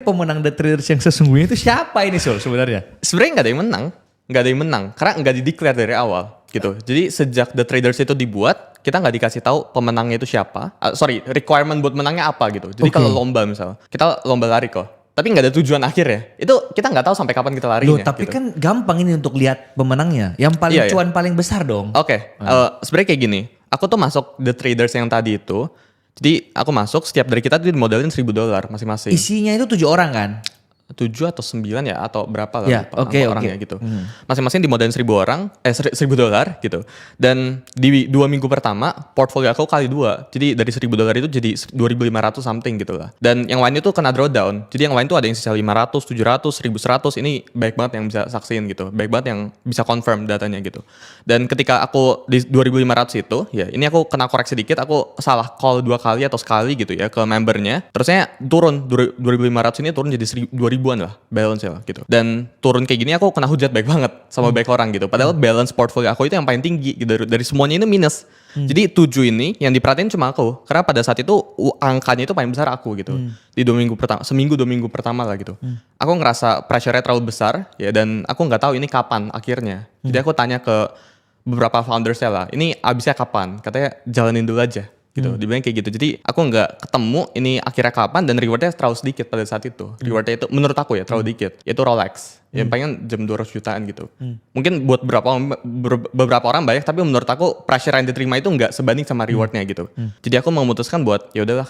Pemenang The Traders yang sesungguhnya itu siapa ini Sul sebenarnya? Sebenarnya nggak ada yang menang karena nggak dideklar dari awal gitu. Jadi sejak The Traders itu dibuat, kita nggak dikasih tahu pemenangnya itu siapa. Requirement buat menangnya apa gitu. Jadi kalau lomba misalnya, kita lomba lari kok. Tapi nggak ada tujuan akhir ya. Itu kita nggak tahu sampai kapan kita larinya. Loh, tapi gitu. kan gampang ini untuk lihat pemenangnya. Yang paling cuan paling besar dong. Oke, sebenarnya kayak gini. Aku tuh masuk The Traders yang tadi itu. Jadi aku masuk, setiap dari kita tuh dimodalin $1,000 masing-masing. Isinya itu 7 orang kan? 7 atau 9 ya, atau berapa lah Ya, lupa oke. orangnya gitu. Masing-masing dimodalin $1,000 gitu. Dan di 2 minggu pertama, portfolio aku kali 2. Jadi dari $1,000 itu jadi 2.500 something gitu lah. Dan yang lain itu kena drawdown. Jadi yang lain tuh ada yang sisa 500, 700, 1.100. Ini baik banget yang bisa saksiin gitu. Baik banget yang bisa confirm datanya gitu. Dan ketika aku di 2.500 itu, ya ini aku kena koreksi dikit. Aku salah call 2 kali atau sekali gitu ya ke membernya. Terusnya turun, 2.500 ini turun jadi 2.000-an lah balance lah gitu. Dan turun kayak gini aku kena hujat baik banget sama baik orang gitu. Padahal balance portfolio aku itu yang paling tinggi gitu. Dari semuanya ini minus. Jadi 7 ini yang diperhatiin cuma aku. Karena pada saat itu angkanya itu paling besar aku gitu. Di 2 minggu pertama, seminggu 2 minggu pertama lah gitu. Aku ngerasa pressure-nya terlalu besar ya, dan aku nggak tahu ini kapan akhirnya. Jadi aku tanya ke beberapa founders lah, ini abisnya kapan? Katanya jalanin dulu aja gitu. Dibilang kayak gitu. Jadi aku nggak ketemu ini akhirnya kapan, dan rewardnya terlalu sedikit pada saat itu. Rewardnya itu menurut aku ya terlalu dikit. Itu Rolex. Yang paling jam 200 jutaan gitu. Mungkin buat beberapa orang banyak, tapi menurut aku pressure yang diterima itu nggak sebanding sama rewardnya gitu. Jadi aku memutuskan buat ya udahlah,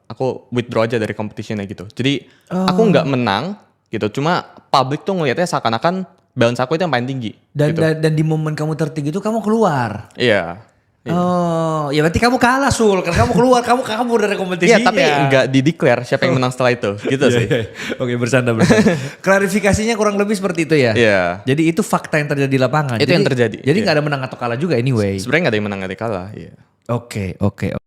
aku withdraw aja dari competitionnya gitu. Jadi aku nggak menang gitu. Cuma public tuh ngelihatnya seakan-akan balance aku itu yang paling tinggi. Dan, gitu. dan di momen kamu tertinggi itu kamu keluar. Iya. Oh, ya berarti kamu kalah Sul. Karena kamu keluar, kamu kabur dari kompetisinya. Iya, tapi nggak dideklar siapa yang menang setelah itu. Gitu sih. Oke, bercanda. Klarifikasinya kurang lebih seperti itu ya? Iya. Jadi itu fakta yang terjadi di lapangan. Itu yang terjadi. Jadi nggak ada menang atau kalah juga anyway. Sebenarnya nggak ada yang menang, nggak ada yang kalah. Iya. Oke.